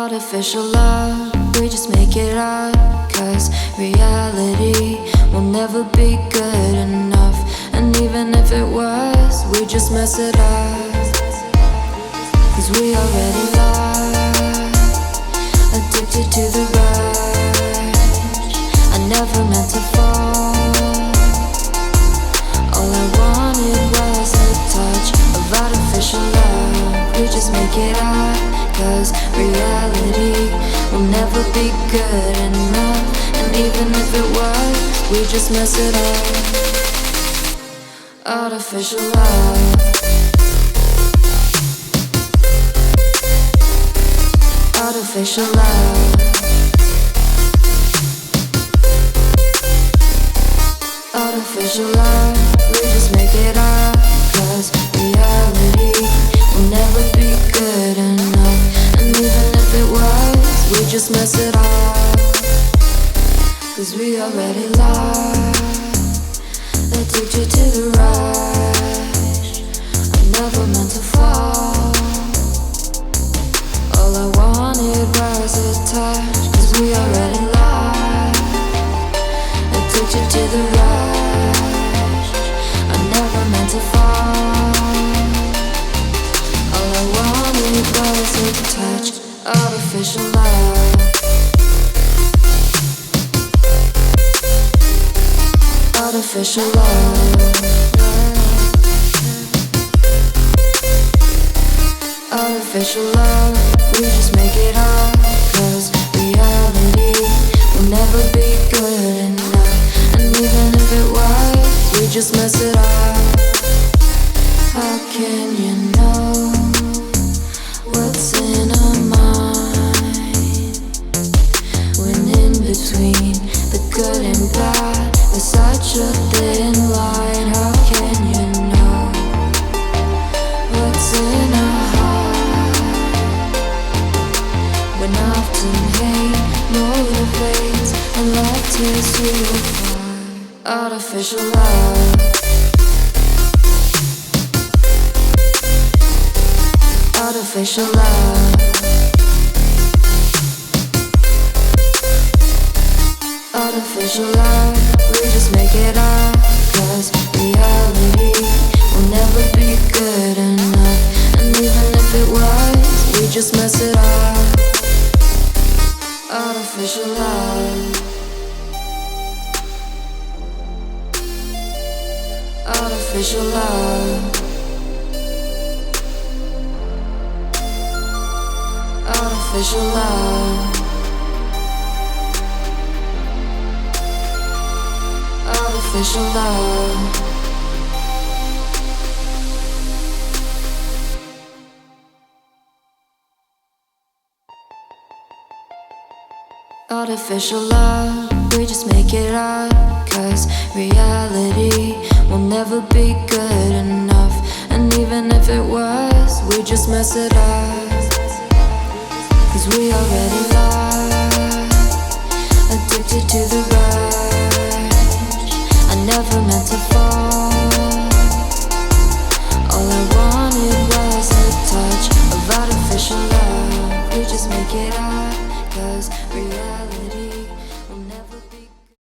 Artificial love, we just make it up, 'cause reality will never be good enough. And even if it was, we just mess it up, 'cause we already love, addicted to the rush. I never meant to fall, all I wanted was a touch of artificial love. We just make it up, 'cause reality will never be good enough. And even if it was, we just mess it up. Artificial love, artificial love, artificial love. We just make it up, 'cause reality will never be good enough. And even if it was, we just mess it up, 'cause we already love, addicted to the rush. I never meant to fall, all I wanted was a touch, 'cause we already love, addicted to the rush. I never meant to fall, all I wanted was a touch. Artificial love, artificial love, artificial love. We just make it up, 'cause reality will never be good enough. And even if it was, we just mess it up. How can you know what's in our mind, when in between the good and bad there's such a thin line? How can you know what's in our heart, when often hate motivates and love tears you apart? Artificial love, artificial love, artificial love. We just make it up, 'cause reality will never be good enough. And even if it was, we just mess it up. Artificial love, artificial love, artificial love, artificial love. Artificial love, we just make it up, 'cause reality will never be good enough. And even if it was, we just mess it up, 'cause we already love, addicted to the rush.